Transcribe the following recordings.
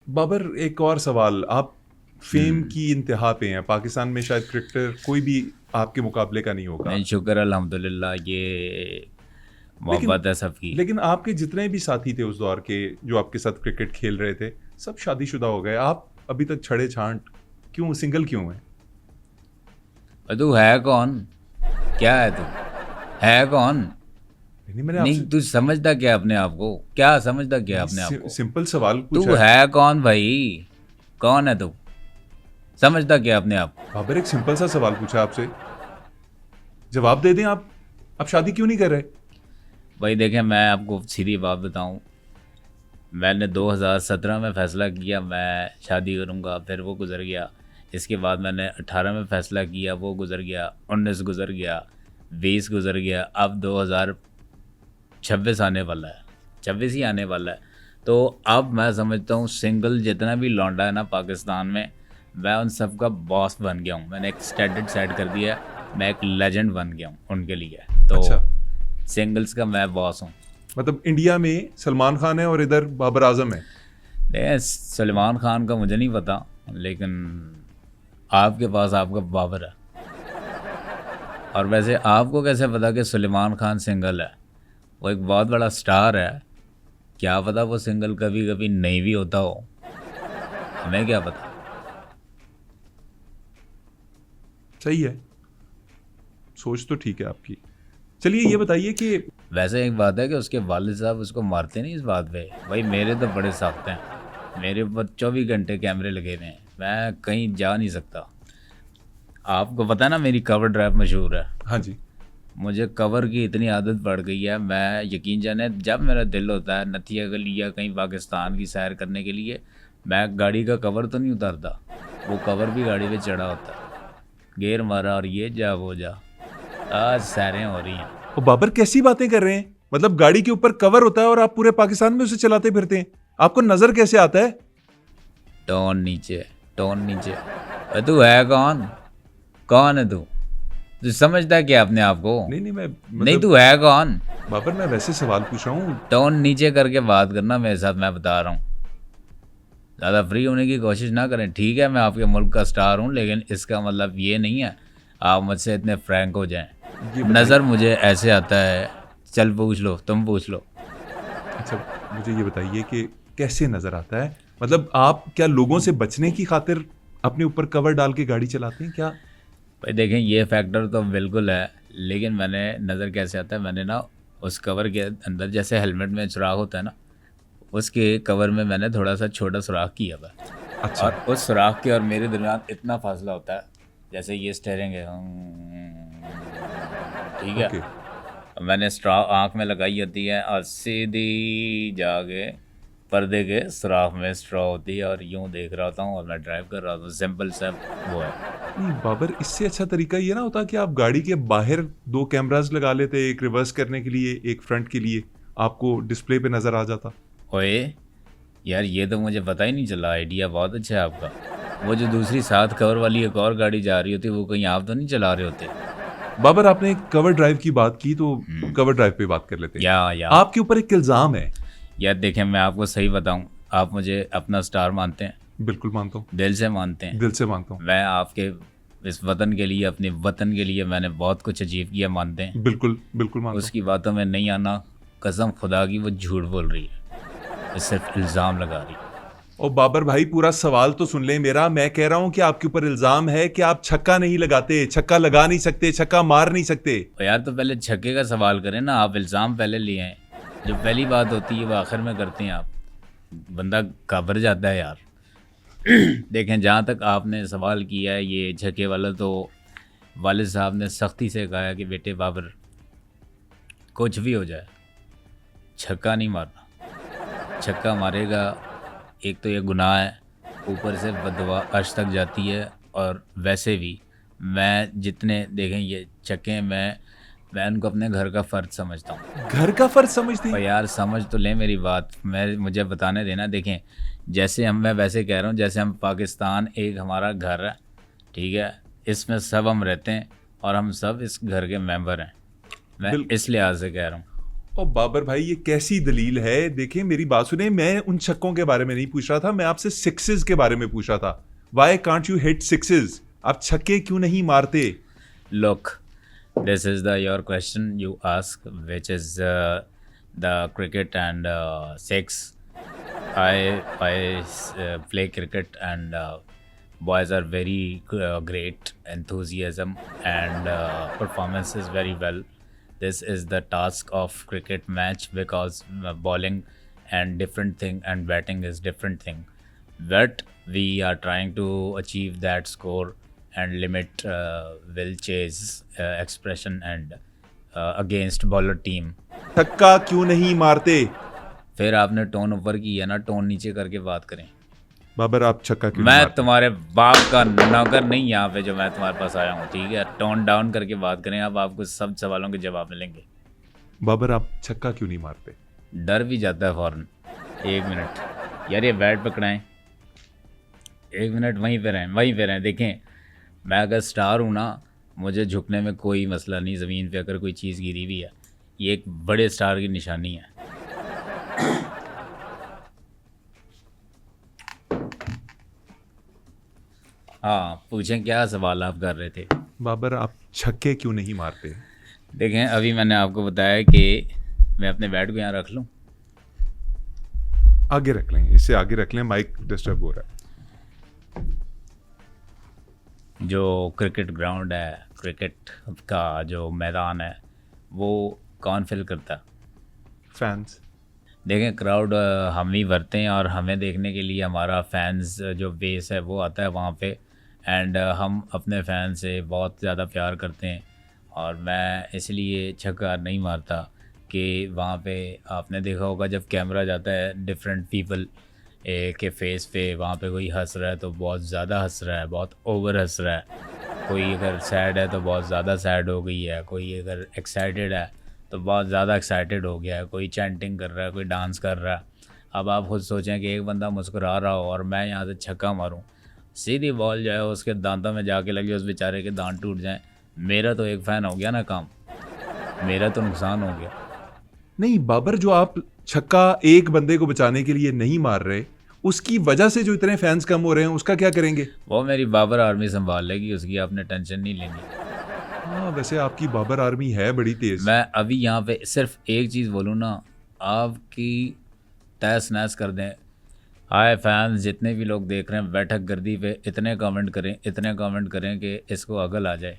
बाबर, एक और सवाल। आप फेम की इंतहा पे हैं, पाकिस्तान में शायद क्रिकेटर कोई भी आपके मुकाबले का नहीं होगा। नहीं, शुक्र अल्हम्दुलिल्लाह, ये लेकिन मोहब्बत है सबकी। लेकिन आपके जितने भी साथी थे उस दौर के जो आपके साथ क्रिकेट खेल रहे थे, सब शादीशुदा हो गए। आप अभी तक छड़े छांट, क्यों सिंगल क्यों हैं? और तू है कौन? क्या है तू? है कौन? नहीं, मैंने नहीं, आपसे तू समझता क्या अपने आप को? क्या समझता क्या नहीं, अपने आप को? सिंपल सवाल पूछा तू है। है कौन भाई? कौन है तू? समझता क्या अपने आप को? बाबर, एक सिंपल सा सवाल पूछा आपसे, जवाब दे दें आप शादी क्यों नहीं कर रहे? भाई देखें, मैं आपको सीधी बात बताऊं, मैंने 2017 में फ़ैसला किया मैं शादी करूंगा, फिर वो गुज़र गया। इसके बाद मैंने 18 में फ़ैसला किया, वो गुज़र गया। 19 गुज़र गया, 20 गुज़र गया, अब 2026 आने वाला है, 26 ही आने वाला है। तो अब मैं समझता हूँ सिंगल जितना भी लौंडा है ना पाकिस्तान में, मैं उन सब का बॉस बन गया हूँ। मैंने एक स्टैंडर्ड सेट कर दिया है, मैं एक लेजेंड बन गया हूँ उनके लिए। तो अच्छा, सिंगल्स का मैं बॉस हूँ। मतलब इंडिया में सलमान खान है और इधर बाबर आजम है। नहीं, सलमान खान का मुझे नहीं पता, लेकिन आपके पास आपका बाबर है। और वैसे आपको कैसे पता कि सलमान खान सिंगल है? वो एक बहुत बड़ा स्टार है, क्या पता वो सिंगल कभी कभी नहीं भी होता हो, हमें क्या पता। सही है, सोच तो ठीक है आपकी। चलिए ये बताइए कि वैसे एक बात है कि उसके वालिद साहब उसको मारते नहीं इस बात पे। भाई मेरे तो बड़े सख्त हैं, मेरे ऊपर 24 घंटे कैमरे लगे हुए हैं, मैं कहीं जा नहीं सकता। आपको पता है ना मेरी कवर ड्राइव मशहूर है। हाँ जी, मुझे कवर की इतनी आदत पड़ गई है, मैं यकीन जाने जब मेरा दिल होता है नथिया गली या कहीं पाकिस्तान की सैर करने के लिए, मैं गाड़ी का कवर तो नहीं उतारता, वो कवर भी गाड़ी पे चढ़ा होता है। गेयर मारा और ये जा वो जा, आज सैरें हो रही हैं। और बाबर कैसी बातें कर रहे हैं? मतलब गाड़ी के ऊपर कवर होता है और आप पूरे पाकिस्तान में उसे चलाते फिरते हैं, आपको नजर कैसे आता है? टोन नीचे, टोन नीचे। तू है कौन? कौन है तू? तू समझता है क्या अपने आप को? नहीं नहीं, मैं नहीं, मतलब तू है कौन? बाबर, मैं वैसे सवाल पूछ रहा हूँ। टोन नीचे करके बात करना मेरे साथ, मैं बता रहा हूँ। ज़्यादा फ्री होने की कोशिश ना करें, ठीक है? मैं आपके मुल्क का स्टार हूँ, लेकिन इसका मतलब ये नहीं है आप मुझसे इतने फ्रैंक हो जाएं। ये नज़र बताइए, मुझे ऐसे आता है, चल पूछ लो, तुम पूछ लो। अच्छा मुझे ये बताइए कि कैसे नजर आता है? मतलब आप क्या लोगों से बचने की खातिर अपने ऊपर कवर डाल के गाड़ी चलाते हैं क्या? भाई देखें, ये फैक्टर तो बिल्कुल है, लेकिन मैंने नज़र कैसे आता है, मैंने ना उस कवर के अंदर जैसे हेलमेट में सुराख होता है ना, उसके कवर में मैंने थोड़ा सा छोटा सुराख किया हुआ है। अच्छा, और उस सुराख के और मेरे दरमियान इतना फासला होता है, जैसे ये स्टेयरिंग है, ठीक है? ओके। मैंने स्ट्रा आँख में लगाई होती है और सीधी जाके पर्दे के सुराख में स्ट्रॉ होती है, और यूं देख रहा होता हूँ और मैं ड्राइव कर रहा हूँ। सिंपल सा वो है। नहीं बाबर, इससे अच्छा तरीका ये ना होता कि आप गाड़ी के बाहर दो कैमरास लगा लेते, एक रिवर्स करने के लिए एक फ्रंट के लिए, आपको डिस्प्ले पे नजर आ जाता। ओए यार, ये तो मुझे पता ही नहीं चला, आइडिया बहुत अच्छा है आपका। वो जो दूसरी साथ कवर वाली एक और गाड़ी जा रही होती, वो कहीं आप तो नहीं चला रहे होते? बाबर, आपने कवर ड्राइव की बात की तो कवर ड्राइव पे बात कर लेते हैं। या आपके ऊपर एक इल्जाम है। यार देखें, मैं आपको सही बताऊं, आप मुझे अपना स्टार मानते हैं, बिल्कुल मानता हूँ, दिल से मानते हैं। दिल से मानता हूँ। मैं आपके इस वतन के लिए, अपने वतन के लिए मैंने बहुत कुछ अचीव किया, मानते हैं। बिल्कुल बिल्कुल मानता हूँ। उसकी बातों में नहीं आना, कसम खुदा की वो झूठ बोल रही है, वो सिर्फ इल्ज़ाम लगा रही है। और बाबर भाई, पूरा सवाल तो सुन ले मेरा। मैं कह रहा हूं कि आपके ऊपर इल्जाम है कि आप छक्का नहीं लगाते, छक्का लगा नहीं सकते, छक्का मार नहीं सकते। और यार तो पहले छक्के का सवाल करें ना, आप इल्ज़ाम पहले लिए हैं। जो पहली बात होती है वो आखिर में करते हैं आप, बंदा घबरा जाता है यार। देखें, जहाँ तक आपने सवाल किया है ये छक्के वाला, तो वालिद साहब ने सख्ती से कहा है कि बेटे बाबर, कुछ भी हो जाए छक्का नहीं मारना। छक्का मारेगा, एक तो ये गुनाह है, ऊपर से बददुआ अर्श तक जाती है। और वैसे भी मैं जितने देखें ये छक्के हैं, मैं उनको अपने घर का फ़र्ज समझता हूँ। घर का फर्ज समझते और हैं? यार समझ तो लें मेरी बात, मुझे बताने देना। देखें, जैसे मैं वैसे कह रहा हूँ, जैसे हम पाकिस्तान एक हमारा घर है, ठीक है? इसमें सब हम रहते हैं और हम सब इस घर के मेंबर हैं, मैं बिल इस लिहाज से कह रहा हूँ। और बाबर भाई ये कैसी दलील है? देखिए मेरी बात सुने, मैं उन छक्कों के बारे में नहीं पूछ रहा था, मैं आपसे सिक्सेस के बारे में पूछ रहा था। Why can't you hit sixes? आप छक्के क्यों नहीं मारते? Look, this is the your question you ask, which is the cricket and six. I play cricket and boys are very great enthusiasm and performance is very well. This is the task of cricket match because bowling and different thing and batting is different thing. But we are trying to achieve that score and limit will chase expression and against bowler team. छक्का क्यों नहीं मारते? फिर आपने tone ऊपर की है ना, टोन नीचे करके बात करें। बाबर आप छक्का क्यों नहीं मैं मारते? तुम्हारे बाप का नौकर नहीं यहाँ पे जो मैं तुम्हारे पास आया हूँ, ठीक है? टोन डाउन करके बात करें, अब आपको सब सवालों के जवाब मिलेंगे। बाबर आप छक्का क्यों नहीं मारते? डर भी जाता है फौरन। एक मिनट यार, ये बैट पकड़ाएं, एक मिनट वहीं पे रहें। देखें, मैं अगर स्टार हूँ ना, मुझे झुकने में कोई मसला नहीं। ज़मीन पे अगर कोई चीज़ गिरी हुई है, ये एक बड़े स्टार की निशानी है। हाँ, पूछें क्या सवाल आप कर रहे थे? बाबर आप छक्के क्यों नहीं मारते? देखें, अभी मैंने आपको बताया कि मैं अपने बैट को यहाँ रख लूँ। आगे रख लें, इससे आगे रख लें, माइक डिस्टर्ब हो रहा है। जो क्रिकेट ग्राउंड है, क्रिकेट का जो मैदान है, वो कौन फिल करता है? फैंस। देखें, क्राउड हम ही भरते हैं और हमें देखने के लिए हमारा फैंस जो बेस है वो आता है वहाँ पे। एंड हम अपने फैन से बहुत ज़्यादा प्यार करते हैं और मैं इसलिए छक्का नहीं मारता कि वहाँ पे आपने देखा होगा जब कैमरा जाता है डिफरेंट पीपल के फेस पे, वहाँ पे कोई हंस रहा है तो बहुत ज़्यादा हंस रहा है, बहुत ओवर हंस रहा है। कोई अगर सैड है तो बहुत ज़्यादा सैड हो गई है, कोई अगर एक्साइटेड है तो बहुत ज़्यादा एक्साइटेड हो गया है, कोई चैंटिंग कर रहा है, कोई डांस कर रहा है। अब आप खुद सोचें कि एक बंदा मुस्कुरा रहा हो और मैं यहाँ से छक्का मारूँ, सीधी बॉल जो है उसके दांतों में जाके लगे, उस बेचारे के दांत टूट जाएं, मेरा तो एक फ़ैन हो गया ना काम, मेरा तो नुकसान हो गया। नहीं बाबर, जो आप छक्का एक बंदे को बचाने के लिए नहीं मार रहे, उसकी वजह से जो इतने फैंस कम हो रहे हैं, उसका क्या करेंगे? वो मेरी बाबर आर्मी संभाल लेगी, उसकी आपने टेंशन नहीं लेनी। हाँ, वैसे आपकी बाबर आर्मी है बड़ी तेज। मैं अभी यहाँ पे सिर्फ एक चीज़ बोलूँ ना, आपकी तहस नहस कर दें। हाय फैंस, जितने भी लोग देख रहे हैं, बैठक गर्दी पे इतने कमेंट करें कि इसको अगल आ जाए।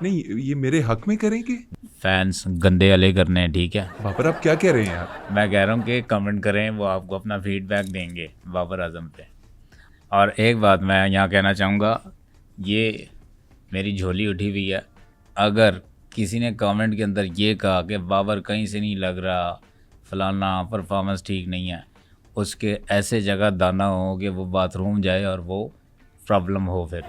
नहीं, ये मेरे हक में करेंगे? फैंस गंदे अले करने हैं, ठीक है? बाबर आप क्या कह रहे हैं यार? मैं कह रहा हूँ कि कमेंट करें, वो आपको अपना फीडबैक देंगे बाबर आजम पे। और एक बात मैं यहाँ कहना चाहूँगा, ये मेरी झोली उठी हुई है। अगर किसी ने कमेंट के अंदर ये कहा कि बाबर कहीं से नहीं लग रहा, फलाना परफॉर्मेंस ठीक नहीं है, उसके ऐसे जगह दाना हो कि वो बाथरूम जाए और वो प्रॉब्लम हो। फिर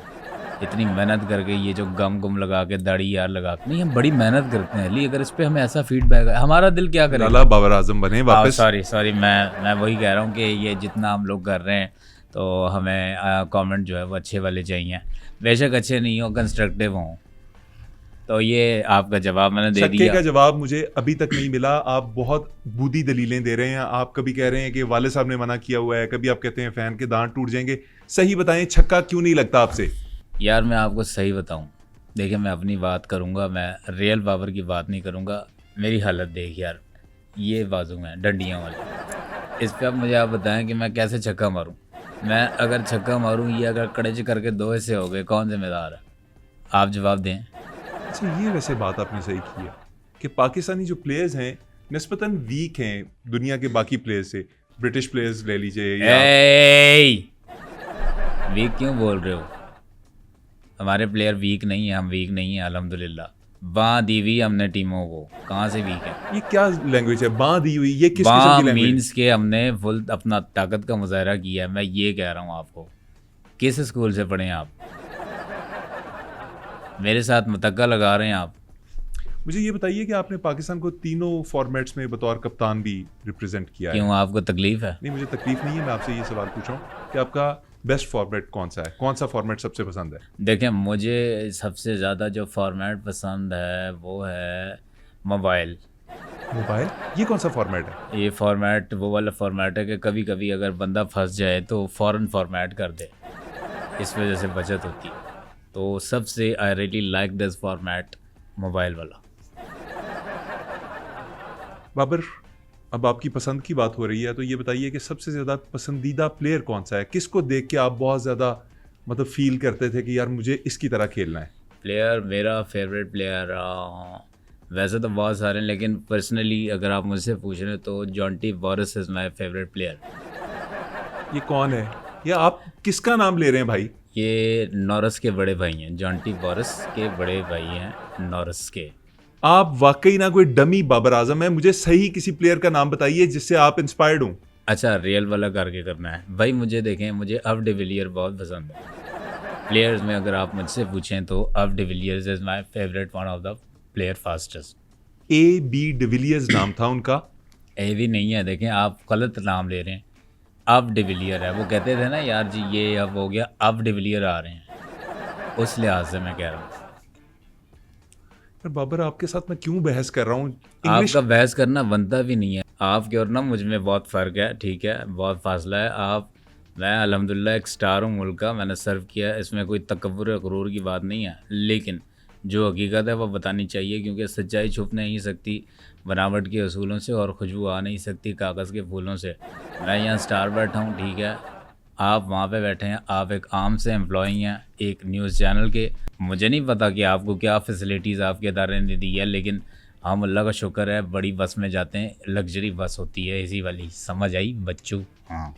इतनी मेहनत करके ये जो गम गुम लगा के दाढ़ी यार लगा के, नहीं हम बड़ी मेहनत करते हैं ली, अगर इस पर हमें ऐसा फीडबैक है, हमारा दिल क्या करेगा? लाला बाबर आजम बने वापस। सॉरी मैं वही कह रहा हूँ कि ये जितना हम लोग कर रहे हैं तो हमें कमेंट जो है वो अच्छे वाले चाहिए, बेशक अच्छे नहीं हो, कंस्ट्रक्टिव हों। तो ये आपका जवाब मैंने दे छक्के दिया। का जवाब मुझे अभी तक नहीं मिला। आप बहुत बूढ़ी दलीलें दे रहे हैं। आप कभी कह रहे हैं कि वाले साहब ने मना किया हुआ है, कभी आप कहते हैं फैन के दांत टूट जाएंगे। सही बताएं, छक्का क्यों नहीं लगता आपसे? यार मैं आपको सही बताऊं, देखिए मैं अपनी बात करूंगा, मैं रियल बाबर की बात नहीं करूंगा। मेरी हालत देख यार, ये बाजू में डंडियां वाले, इस पे अब मुझे आप बताएं कि मैं कैसे छक्का मारूं। मैं अगर छक्का मारूं, ये अगर कड़े करके दो हिस्से हो गए, कौन जिम्मेदार है? आप जवाब दें। अच्छा, ये वैसे बात आपने सही की है कि पाकिस्तानी जो प्लेयर्स हैं निस्बतन वीक हैं दुनिया के बाकी प्लेयर्स से। ब्रिटिश प्लेयर्स ले लीजिए या वीक क्यों बोल रहे हो? हमारे प्लेयर वीक नहीं है, हम वीक नहीं है अल्हम्दुलिल्लाह। बाँ दी हुई हमने टीमों को, कहाँ से वीक है? ये क्या लैंग्वेज है बाँ दी हुई? ये किस किस्म बाँ की लैंग्वेज? मीन्स के हमने फुल अपना ताकत का मुजाहरा किया है। मैं ये कह रहा हूँ आपको, किस स्कूल से पढ़े हैं आप? मेरे साथ मतक्का लगा रहे हैं आप। मुझे ये बताइए कि आपने पाकिस्तान को तीनों फॉर्मेट्स में बतौर कप्तान भी रिप्रेजेंट किया है। क्यों, आपको तकलीफ है? नहीं, मुझे तकलीफ नहीं है। मैं आपसे ये सवाल पूछ रहा हूँ कि आपका बेस्ट फॉर्मेट कौन सा है? कौन सा फॉर्मेट सबसे पसंद है? देखें, मुझे सबसे ज़्यादा जो फॉर्मेट पसंद है वो है मोबाइल। मोबाइल, ये कौन सा फॉर्मेट है? ये फॉर्मेट वो वाला फॉर्मेट है कि कभी कभी अगर बंदा फंस जाए तो फ़ौरन फॉर्मेट कर दे, इस वजह से बचत होती है। तो सबसे I really like this format, mobile वाला। बाबर, अब आपकी पसंद की बात हो रही है तो ये बताइए कि सबसे ज़्यादा पसंदीदा प्लेयर कौन सा है? किसको देख के आप बहुत ज़्यादा मतलब फील करते थे कि यार मुझे इसकी तरह खेलना है? प्लेयर, मेरा फेवरेट प्लेयर वैसे तो बहुत सारे हैं, लेकिन पर्सनली अगर आप मुझसे पूछ रहे हैं तो Jonty Rhodes is my favourite player. ये कौन है? या आप किसका नाम ले रहे हैं भाई? ये नॉरस के बड़े भाई हैं, जॉन्टी वॉरिस के बड़े भाई हैं नॉरस के। आप वाकई ना कोई डमी बाबर आजम है। मुझे सही किसी प्लेयर का नाम बताइए जिससे आप इंस्पायर्ड हों। अच्छा, रियल वाला करके करना है भाई। मुझे देखें, मुझे अब डिविलियर बहुत पसंद है। प्लेयर्स में अगर आप मुझसे पूछें तो अब de Villiers is my favourite, one of the player fastest. AB de Villiers नाम था उनका। ए भी नहीं है, देखें आप गलत नाम ले रहे हैं। अब डिविलियर है, वो कहते थे ना यार जी ये अब हो गया, अब डिविलियर आ रहे हैं, उस लिहाज से मैं कह रहा हूँ। पर बाबर, आपके साथ मैं क्यों बहस कर रहा हूँ? इंग्लिश आपका बहस करना बनता भी नहीं है। आपके और ना मुझ में बहुत फ़र्क है, ठीक है, बहुत फासला है। मैं अल्हम्दुलिल्लाह एक स्टार हूँ मुल्क का, मैंने सर्व किया है, इसमें कोई तकब्बुर या गुरूर की बात नहीं है। लेकिन जो हकीकत है वो बतानी चाहिए, क्योंकि सच्चाई छुप नहीं सकती बनावट के असूलों से, और खुशबू आ नहीं सकती कागज़ के फूलों से। मैं यहाँ स्टार बैठा हूँ, ठीक है, आप वहाँ पे बैठे हैं, आप एक आम से एम्प्लॉई हैं एक न्यूज़ चैनल के। मुझे नहीं पता कि आपको क्या फैसिलिटीज़ आपके इदारे ने दी है, लेकिन हम अल्लाह का शुक्र है बड़ी बस में जाते हैं, लग्जरी बस होती है, इसी वाली, समझ आई बच्चों? हाँ।